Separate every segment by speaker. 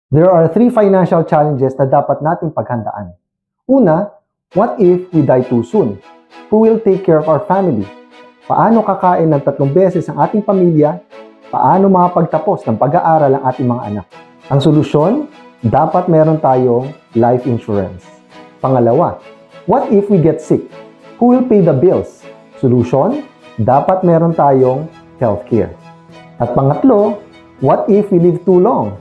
Speaker 1: There are three financial challenges na dapat nating paghandaan. Una, what if we die too soon? Who will take care of our family? Paano kakain ng 3 beses ang ating pamilya? Paano makapagtapos ng pag-aaral ang ating mga anak? Ang solusyon, dapat meron tayong life insurance. Pangalawa, what if we get sick? Who will pay the bills? Solution, dapat meron tayong healthcare. At pangatlo, what if we live too long?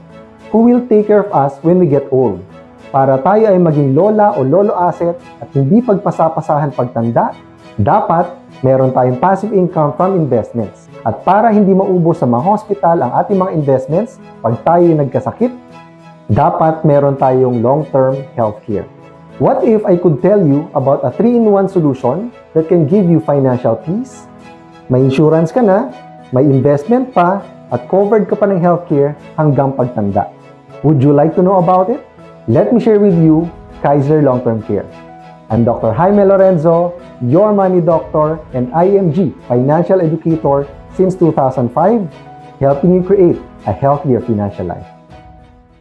Speaker 1: Who will take care of us when we get old? Para tayo ay maging lola o lolo asset at hindi pagpasapasahan pagtanda, dapat meron tayong passive income from investments. At para hindi maubos sa mga hospital ang ating mga investments, pag tayo nagkasakit, dapat meron tayong long-term healthcare. What if I could tell you about a 3-in-1 solution that can give you financial peace? May insurance ka na, may investment pa, at covered ka pa ng healthcare hanggang pagtanda. Would you like to know about it? Let me share with you Kaiser Long-Term Care. I'm Dr. Jaime Lorenzo, your money doctor and IMG financial educator since 2005, helping you create a healthier financial life.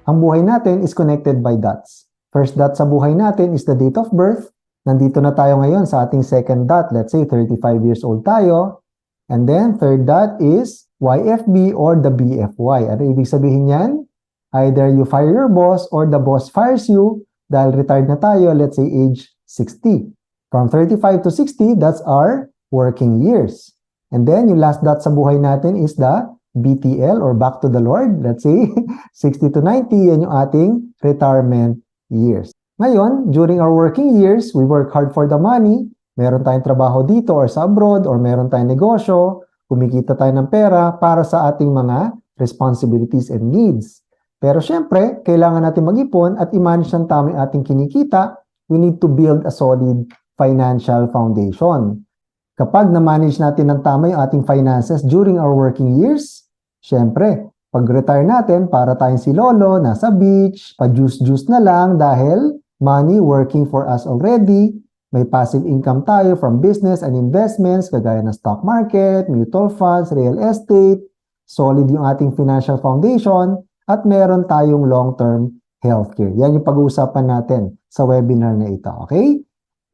Speaker 1: Ang buhay natin is connected by dots. First dot sa buhay natin is the date of birth. Nandito na tayo ngayon sa ating second dot, let's say 35 years old tayo. And then third dot is YFB or the BFY. Ano ibig sabihin yan? Either you fire your boss or the boss fires you dahil retired na tayo, let's say age 60. From 35 to 60, that's our working years. And then yung last dot sa buhay natin is the BTL or back to the Lord. Let's say 60 to 90, yan yung ating retirement years. Ngayon, during our working years, we work hard for the money. Meron tayong trabaho dito or sa abroad or meron tayong negosyo. Kumikita tayo ng pera para sa ating mga responsibilities and needs. Pero syempre, kailangan natin mag-ipon at i-manage ng tama yung ating kinikita. We need to build a solid financial foundation. Kapag na-manage natin ng tama yung ating finances during our working years, syempre, pag-retire natin, para tayong si Lolo, nasa beach, pa-juice-juice na lang dahil money working for us already. May passive income tayo from business and investments, kagaya ng stock market, mutual funds, real estate, solid yung ating financial foundation, at meron tayong long-term healthcare. Yan yung pag-uusapan natin sa webinar na ito, okay?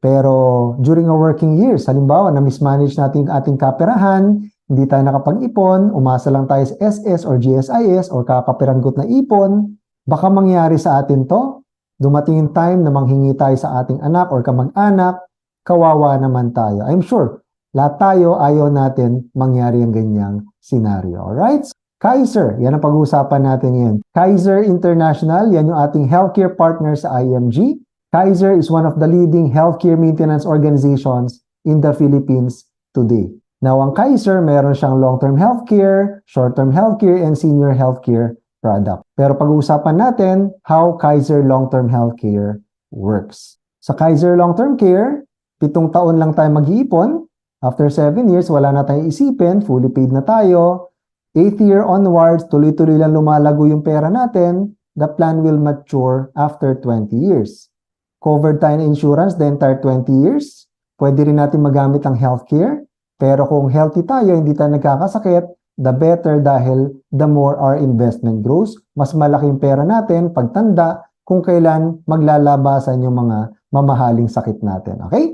Speaker 1: Pero during our working years, halimbawa, na-mismanage natin yung ating kaperahan, hindi tayo nakapag-ipon, umasa lang tayo sa SS or GSIS or kakapiranggot na ipon, baka mangyari sa atin to, dumating yung time na manghingi tayo sa ating anak or kamag-anak, kawawa naman tayo. I'm sure, lahat tayo ayaw natin mangyari yung ganyang scenario. Alright? Kaiser, yan ang pag-uusapan natin ngayon. Kaiser International, yan yung ating healthcare partner sa IMG. Kaiser is one of the leading healthcare maintenance organizations in the Philippines today. Now, ang Kaiser, meron siyang long-term healthcare, short-term healthcare, and senior healthcare product. Pero pag-uusapan natin how Kaiser long-term healthcare works. Sa Kaiser long-term care, 7 taon lang tayo mag-iipon. After 7 years, wala na tayong isipin, fully paid na tayo. 8th year onwards, tuloy-tuloy lang lumalago yung pera natin. The plan will mature after 20 years. Covered tayo ng insurance the entire 20 years. Pwede rin natin magamit ang healthcare. Pero kung healthy tayo, hindi tayo nagkakasakit, the better dahil the more our investment grows, mas malaki yung pera natin pagtanda kung kailan maglalabasan yung mga mamahaling sakit natin. Okay?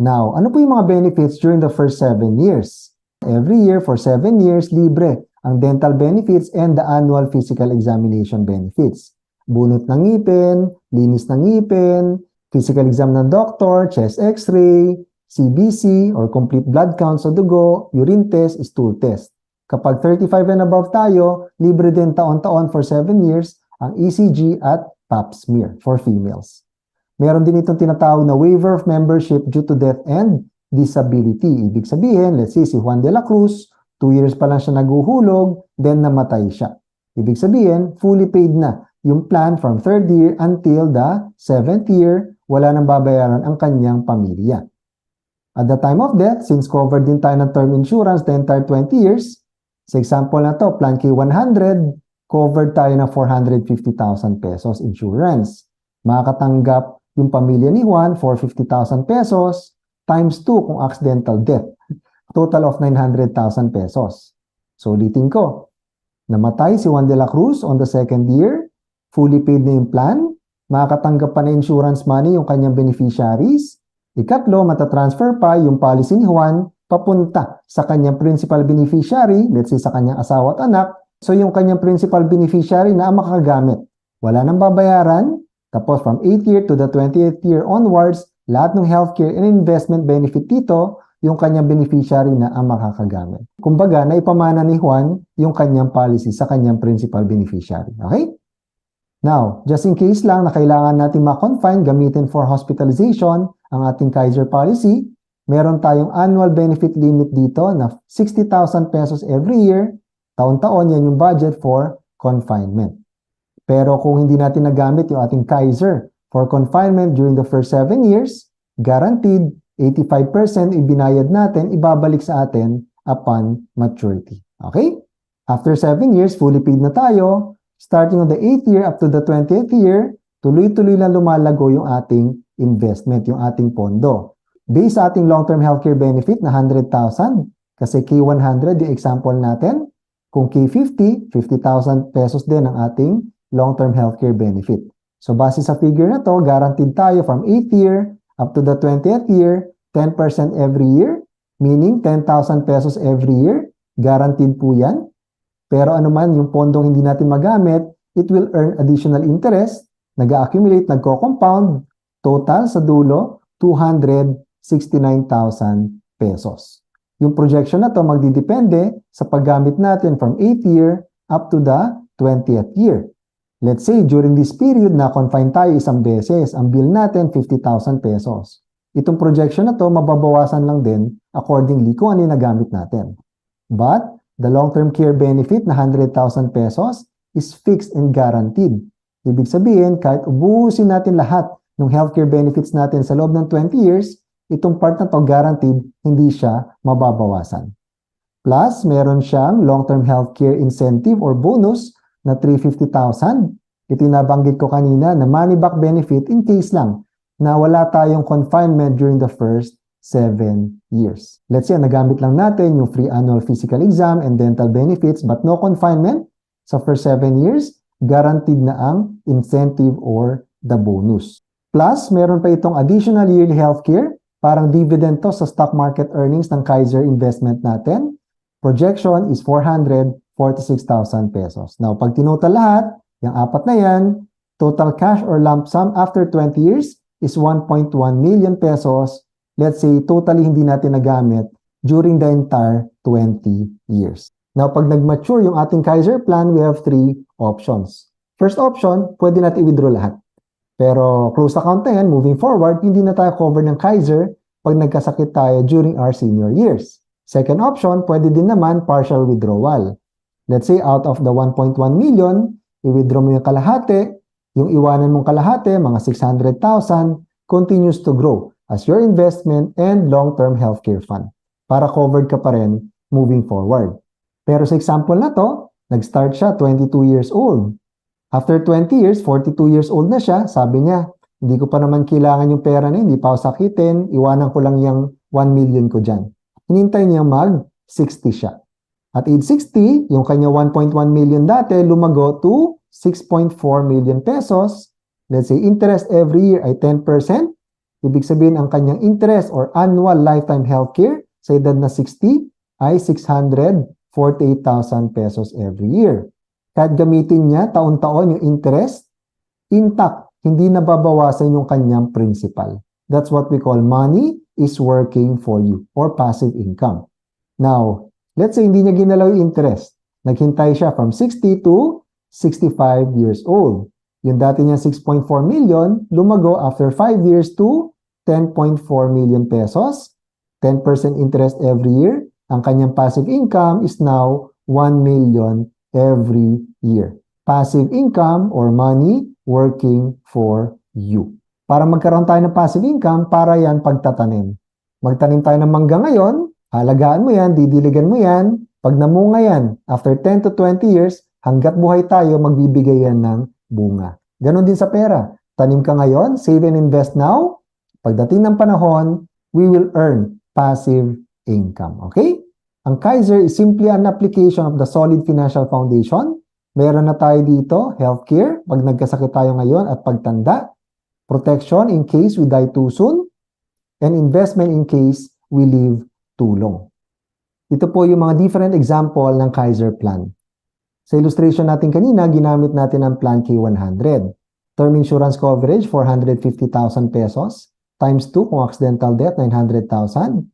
Speaker 1: Now, ano po yung mga benefits during the first 7 years? Every year for 7 years, libre ang dental benefits and the annual physical examination benefits. Bunot ng ngipin, linis ng ngipin, physical exam ng doctor, chest x-ray, CBC or complete blood count sa dugo, urine test, stool test. Kapag 35 and above tayo, libre din taon-taon for 7 years ang ECG at pap smear for females. Meron din itong tinatawag na waiver of membership due to death and disability. Ibig sabihin, let's say si Juan de la Cruz, 2 years pa lang siya naguhulog, then namatay siya. Ibig sabihin, fully paid na yung plan from 3rd year until the 7th year, wala nang babayaran ang kanyang pamilya. At the time of death, since covered din tayo ng term insurance the entire 20 years, sa example na to, Plan K100, covered tayo ng 450,000 pesos insurance. Makakatanggap yung pamilya ni Juan, 450,000 pesos, times 2 kung accidental death. Total of 900,000 pesos. So, ulitin ko. Namatay si Juan de la Cruz on the 2nd year. fully paid na yung plan, makakatanggap pa na insurance money yung kanyang beneficiaries. Ikatlo, matatransfer pa yung policy ni Juan papunta sa kanyang principal beneficiary, let's say sa kanyang asawa at anak. So yung kanyang principal beneficiary na ang makagamit. Wala nang babayaran. Tapos from 8th year to the 20th year onwards, lahat ng healthcare and investment benefit dito, yung kanyang beneficiary na ang makakagamit. Kumbaga, naipamana ni Juan yung kanyang policy sa kanyang principal beneficiary. Okay? Now, just in case lang na kailangan natin ma-confine gamitin for hospitalization ang ating Kaiser policy, meron tayong annual benefit limit dito na 60,000 pesos every year. Taon-taon yan yung budget for confinement. Pero kung hindi natin nagamit yung ating Kaiser for confinement during the first 7 years, guaranteed 85% ibinayad natin, ibabalik sa atin upon maturity. Okay? After 7 years, fully paid na tayo. Starting on the 8th year up to the 20th year, tuloy-tuloy lang lumalago yung ating investment, yung ating pondo. Based sa ating long-term healthcare benefit na 100,000, kasi K100 yung example natin, kung K50, 50,000 pesos din ang ating long-term healthcare benefit. So base sa figure na to, guaranteed tayo from 8th year up to the 20th year, 10% every year, meaning 10,000 pesos every year, guaranteed po yan. Pero ano man yung pondong hindi natin magamit, it will earn additional interest, nag-accumulate, nagko-compound, total sa dulo, 269,000 pesos. Yung projection na to magdidepende sa paggamit natin from 8th year up to the 20th year. Let's say, during this period, na-confine tayo isang beses, ang bill natin, 50,000 pesos. Itong projection na to, mababawasan lang din accordingly kung ano yung nagamit natin. But, the long-term care benefit na 100,000 pesos is fixed and guaranteed. Ibig sabihin, kahit ubusin natin lahat ng healthcare benefits natin sa loob ng 20 years, itong part na to guaranteed, hindi siya mababawasan. Plus, meron siyang long-term healthcare incentive or bonus na 350,000. Ito yung nabanggit ko kanina na money back benefit in case lang na wala tayong confinement during the first 7 years. Let's say, nagamit lang natin yung free annual physical exam and dental benefits but no confinement sa first 7 years, guaranteed na ang incentive or the bonus. Plus, meron pa itong additional yearly healthcare, parang dividend to sa stock market earnings ng Kaiser investment natin. Projection is 446,000 pesos. Now, pag tinotal lahat, yung apat na yan, total cash or lump sum after 20 years is 1.1 million pesos. Let's say, totally hindi natin nagamit during the entire 20 years. Now, pag nag-mature yung ating Kaiser plan, we have 3 options. First option, pwede natin i-withdraw lahat. Pero close account na yan, moving forward, hindi na tayo cover ng Kaiser pag nagkasakit tayo during our senior years. Second option, pwede din naman partial withdrawal. Let's say, out of the 1.1 million, i-withdraw mo yung kalahati, yung iwanan mong kalahati, mga 600,000, continues to grow as your investment and long-term healthcare fund para covered ka pa rin moving forward. Pero sa example na to, nag-start siya 22 years old. After 20 years, 42 years old na siya, sabi niya, hindi ko pa naman kailangan yung pera na, hindi pa ako sakitin, iwanan ko lang yung 1 million ko dyan. Hinintay niya mag-60 siya. At age 60, yung kanya 1.1 million dati, lumago to 6.4 million pesos. Let's say, interest every year ay 10%. Ibig sabihin, ang kanyang interest or annual lifetime healthcare sa edad na 60 ay 648,000 pesos every year. Kahit gamitin niya taon-taon yung interest, intact, hindi nababawasan yung kanyang principal. That's what we call money is working for you or passive income. Now, let's say hindi niya ginalaw yung interest. Naghintay siya from 60 to 65 years old. Yung dati niya 6.4 million, lumago after 5 years to 10.4 million pesos, 10% interest every year. Ang kanyang passive income is now 1 million every year. Passive income or money working for you. Para magkaroon tayo ng passive income, para yan pagtatanim. Magtanim tayo ng mangga ngayon, halagaan mo yan, didiligan mo yan, pag namunga yan, after 10 to 20 years, hanggat buhay tayo, magbibigay yan ng bunga. Ganon din sa pera. Tanim ka ngayon, save and invest now. Pagdating ng panahon, we will earn passive income. Okay? Ang Kaiser is simply an application of the solid financial foundation Meron na tayo dito, healthcare, pag nagkasakit tayo ngayon at pagtanda, protection in case we die too soon, and investment in case we live too long. Ito po yung mga different example ng Kaiser Plan. Sa illustration natin kanina, ginamit natin ang Plan K100. Term insurance coverage, 450,000 pesos, times 2 kung accidental death, 900,000.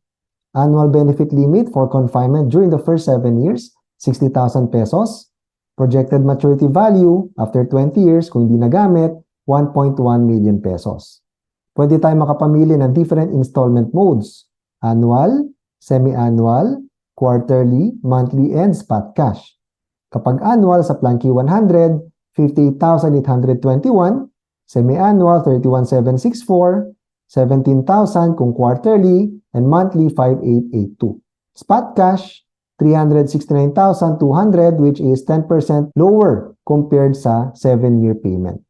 Speaker 1: Annual benefit limit for confinement during the first 7 years, 60,000 pesos. Projected maturity value after 20 years kung hindi nagamit, 1.1 million pesos. Pwede tayo makapamili ng different installment modes. Annual, semi-annual, quarterly, monthly, and spot cash. Kapag annual sa Plan K100, 58,821, semi-annual, 31,764, 17,000 kung quarterly, and monthly, 5,882. Spot cash, 369,200, which is 10% lower compared sa 7-year payment.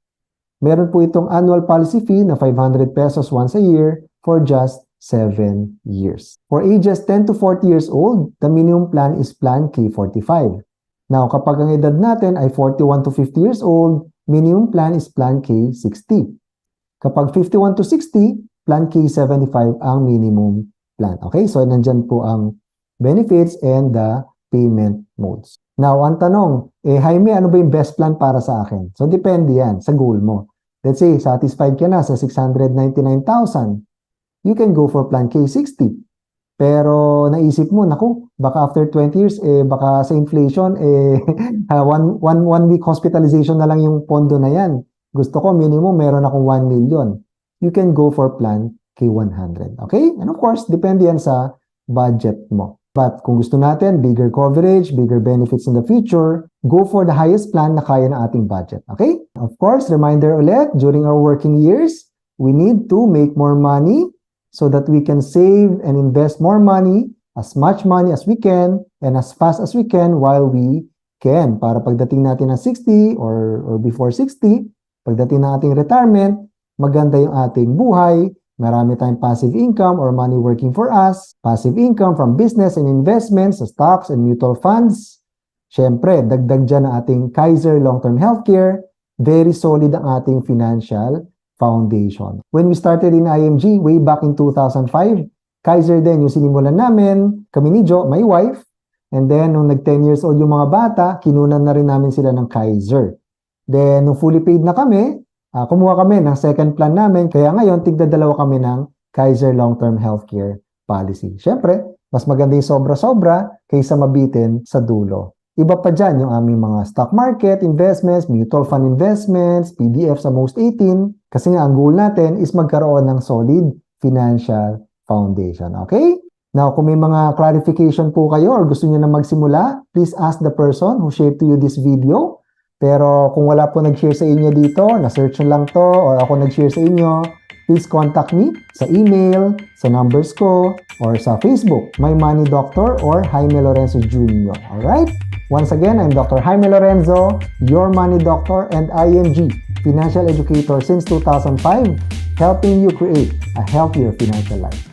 Speaker 1: Meron po itong annual policy fee na 500 pesos once a year for just 7 years. For ages 10 to 40 years old, the minimum plan is Plan K45. Now, kapag ang edad natin ay 41 to 50 years old, minimum plan is Plan K60. Kapag 51 to 60, Plan K75 ang minimum plan. Okay, so nandyan po ang benefits and the payment modes. Now, ang tanong, Jaime, ano ba yung best plan para sa akin? So, depende yan sa goal mo. Let's say, satisfied ka na sa 699,000. You can go for Plan K60. Pero naisip mo, naku, baka after 20 years, baka sa inflation, one week hospitalization na lang yung pondo na yan. Gusto ko, minimum, meron akong 1 million. You can go for Plan K100. Okay? And of course, depende yan sa budget mo. But kung gusto natin, bigger coverage, bigger benefits in the future, go for the highest plan na kaya ng ating budget. Okay? Of course, reminder ulit, during our working years, we need to make more money so that we can save and invest more money, as much money as we can, and as fast as we can while we can. Para pagdating natin ng 60 or before 60, pagdating ng ating retirement, maganda yung ating buhay, marami tayong passive income or money working for us, passive income from business and investments, stocks and mutual funds. Siyempre, dagdag dyan ang ating Kaiser Long-Term Healthcare, very solid ang ating financial foundation. When we started in IMG way back in 2005, Kaiser din yung sinimulan namin, kami ni Jo, my wife, and then nung nag-10 years old yung mga bata, kinunan na rin namin sila ng Kaiser. Then, nung fully paid na kami, kumuha kami ng second plan namin, kaya ngayon, tigda-dalawa kami ng Kaiser Long-Term Healthcare Policy. Siyempre, mas maganda yung sobra-sobra kaysa mabitin sa dulo. Iba pa dyan yung aming mga stock market investments, mutual fund investments, PDF sa most 18, kasi nga ang goal natin is magkaroon ng solid financial foundation. Okay? Now, kung may mga clarification po kayo or gusto niyo na magsimula, please ask the person who shared to you this video. Pero kung wala po nag-share sa inyo dito, na-search nyo lang to, or ako nag-share sa inyo, please contact me sa email, sa numbers ko, or sa Facebook, My Money Doctor or Jaime Lorenzo Jr. Alright? Once again, I'm Dr. Jaime Lorenzo, your money doctor and IMG, financial educator since 2005, helping you create a healthier financial life.